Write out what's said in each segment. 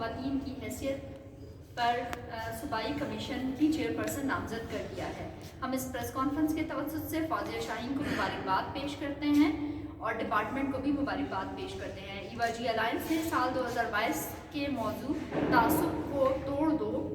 خواتین کی حیثیت پر صوبائی کمیشن کی چیئرپرسن نامزد کر دیا ہے۔ ہم اس پریس کانفرنس کے توسط سے فوزیہ شاہین کو مبارکباد پیش کرتے ہیں اور ڈپارٹمنٹ کو بھی مبارکباد پیش کرتے ہیں۔ ایوا جی الائنس نے سال 2022 کے موضوع تعصب کو توڑ دو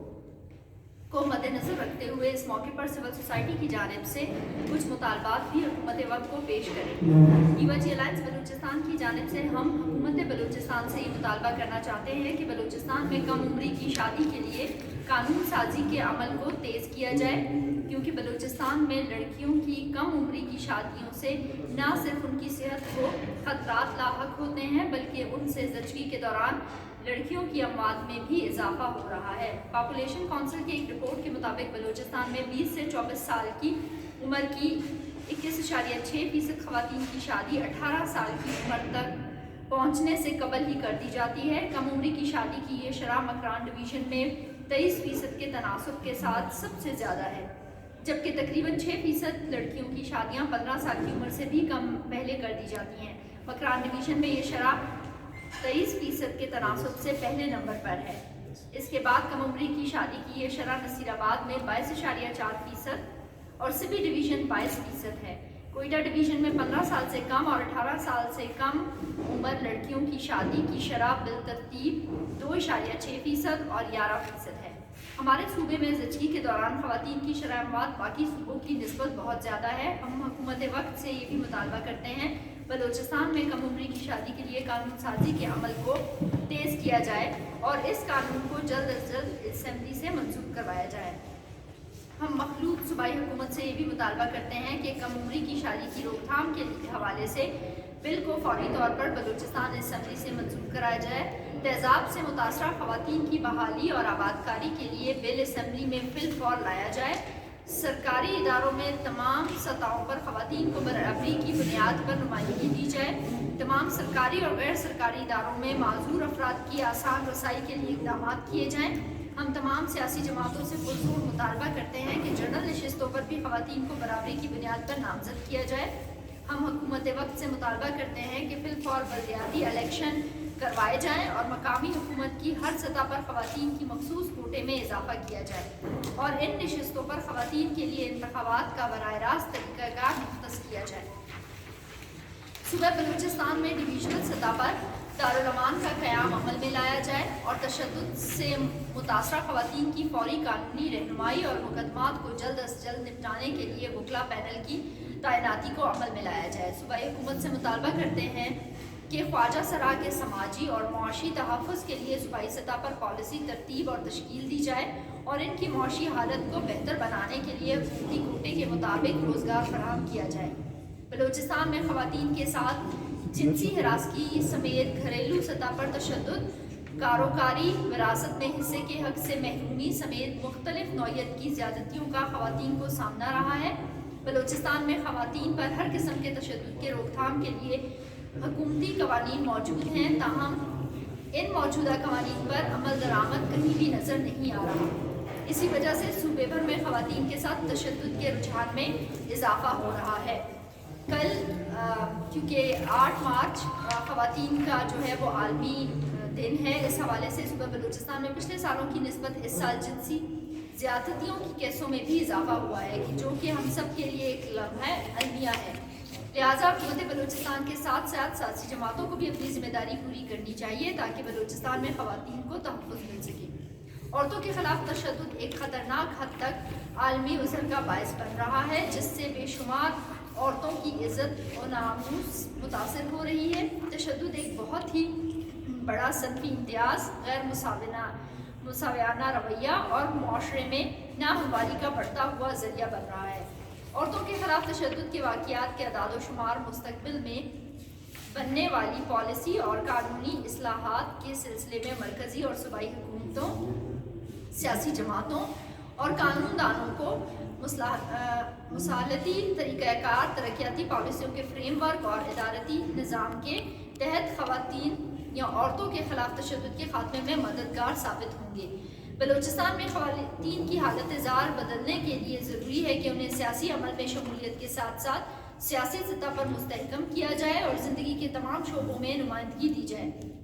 کو مد نظر رکھتے ہوئے اس موقع پر سول سوسائٹی کی جانب سے کچھ مطالبات بھی حکومت وقت کو پیش کریں گے۔ ایوا جی الائنس بلوچستان کی جانب سے ہم حکومت بلوچستان سے یہ مطالبہ کرنا چاہتے ہیں کہ بلوچستان میں کم عمری کی شادی کے لیے قانون سازی کے عمل کو تیز کیا جائے، کیونکہ بلوچستان میں لڑکیوں کی کم عمری کی شادیوں سے نہ صرف ان کی صحت کو خطرات لاحق ہوتے ہیں بلکہ ان سے زچگی کے دوران لڑکیوں کی اموات میں بھی اضافہ ہو رہا ہے۔ پاپولیشن کونسل کی ایک رپورٹ کے مطابق بلوچستان میں 20 سے 24 سال کی عمر کی 21.6% خواتین کی شادی 18 سال کی عمر تک پہنچنے سے قبل ہی کر دی جاتی ہے۔ کم عمری کی شادی کی یہ شرح مکران ڈویژن میں 23% کے تناسب کے ساتھ سب سے زیادہ ہے، جبکہ تقریباً 6% لڑکیوں کی شادیاں 15 سال کی عمر سے بھی کم پہلے کر دی جاتی ہیں۔ مکران ڈویژن میں یہ شرح 23% کے تناسب سے پہلے نمبر پر ہے۔ اس کے بعد کم عمری کی شادی کی یہ شرح نصیر آباد میں 22.4% اور سبی ڈویژن 22% ہے۔ کوئٹہ ڈویژن میں 15 سال سے کم اور 18 سال سے کم عمر لڑکیوں کی شادی کی شرح بالترتیب 2.6% اور 11% ہے۔ ہمارے صوبے میں زچگی کے دوران خواتین کی شرح اموات باقی صوبوں کی نسبت بہت زیادہ ہے۔ ہم حکومت وقت سے یہ بھی مطالبہ کرتے ہیں بلوچستان میں کم عمری کی شادی کے لیے قانون سازی کے عمل کو تیز کیا جائے اور اس قانون کو جلد از جلد اسمبلی سے منسوخ کروایا جائے۔ ہم مخلوط صوبائی حکومت سے یہ بھی مطالبہ کرتے ہیں کہ کم عمری کی شادی کی روک تھام کے حوالے سے بل کو فوری طور پر بلوچستان اسمبلی سے منسوخ کرایا جائے۔ تیزاب سے متاثرہ خواتین کی بحالی اور آبادکاری کے لیے بل اسمبلی میں فی الفور لایا جائے۔ سرکاری اداروں میں تمام سطحوں پر خواتین کو برابری کی بنیاد پر نمائندگی دی جائے۔ تمام سرکاری اور غیر سرکاری اداروں میں معذور افراد کی آسان رسائی کے لیے اقدامات کیے جائیں۔ ہم تمام سیاسی جماعتوں سے پرزور مطالبہ کرتے ہیں کہ جنرل نشستوں پر بھی خواتین کو برابری کی بنیاد پر نامزد کیا جائے۔ ہم حکومت وقت سے مطالبہ کرتے ہیں کہ فی الفور بلدیاتی الیکشن کروائے جائیں اور مقامی حکومت کی ہر سطح پر خواتین کی مخصوص کوٹے میں اضافہ کیا جائے اور ان نشستوں پر خواتین کے لیے انتخابات کا براہ راست طریقہ کار مختص کیا جائے۔ صوبہ بلوچستان میں ڈویژنل سطح پر دارالامان کا قیام عمل میں لایا جائے اور تشدد سے متاثرہ خواتین کی فوری قانونی رہنمائی اور مقدمات کو جلد از جلد نپٹانے کے لیے وکلا پینل کی تعیناتی کو عمل میں لایا جائے۔ صوبائی حکومت سے مطالبہ کرتے ہیں کہ خواجہ سرا کے سماجی اور معاشی تحفظ کے لیے صوبائی سطح پر پالیسی ترتیب اور تشکیل دی جائے اور ان کی معاشی حالت کو بہتر بنانے کے لیے حکومتی کوٹے کے مطابق روزگار فراہم کیا جائے۔ بلوچستان میں خواتین کے ساتھ جنسی ہراسگی سمیت گھریلو سطح پر تشدد، کاروکاری، وراثت میں حصے کے حق سے محرومی سمیت مختلف نوعیت کی زیادتیوں کا خواتین کو سامنا رہا ہے۔ بلوچستان میں خواتین پر ہر قسم کے تشدد کے روک تھام کے لیے حکومتی قوانین موجود ہیں، تاہم ان موجودہ قوانین پر عمل درآمد کہیں بھی نظر نہیں آ رہا۔ اسی وجہ سے صوبے بھر میں خواتین کے ساتھ تشدد کے رجحان میں اضافہ ہو رہا ہے۔ کل کیونکہ 8 مارچ خواتین کا جو ہے وہ عالمی دن ہے، اس حوالے سے صوبہ بلوچستان میں پچھلے سالوں کی نسبت اس سال جنسی زیادتیوں کی کیسوں میں بھی اضافہ ہوا ہے، جو کہ ہم سب کے لیے ایک لمحہ المیہ ہے۔ لہٰذا حکومت بلوچستان کے ساتھ ساتھ سیاسی جماعتوں کو بھی اپنی ذمہ داری پوری کرنی چاہیے تاکہ بلوچستان میں خواتین کو تحفظ مل سکے۔ عورتوں کے خلاف تشدد ایک خطرناک حد تک عالمی عذر کا باعث بن رہا ہے، جس سے بے شمار عورتوں کی عزت و ناموس متاثر ہو رہی ہے۔ تشدد ایک بہت ہی بڑا صنفی امتیاز، غیر مساویانہ رویہ اور معاشرے میں ناہمواری کا بڑھتا ہوا ذریعہ بن رہا ہے۔ عورتوں کے خلاف تشدد کے واقعات کے اعداد و شمار مستقبل میں بننے والی پالیسی اور قانونی اصلاحات کے سلسلے میں مرکزی اور صوبائی حکومتوں، سیاسی جماعتوں اور قانون دانوں کو مصالحتی طریقہ کار، ترقیاتی پالیسیوں کے فریم ورک اور ادارتی نظام کے تحت خواتین یا عورتوں کے خلاف تشدد کے خاتمے میں مددگار ثابت ہوں گے۔ بلوچستان میں خواتین کی حالت زار بدلنے کے لیے ضروری ہے کہ انہیں سیاسی عمل میں شمولیت کے ساتھ ساتھ سیاسی سطح پر مستحکم کیا جائے اور زندگی کے تمام شعبوں میں نمائندگی دی جائے۔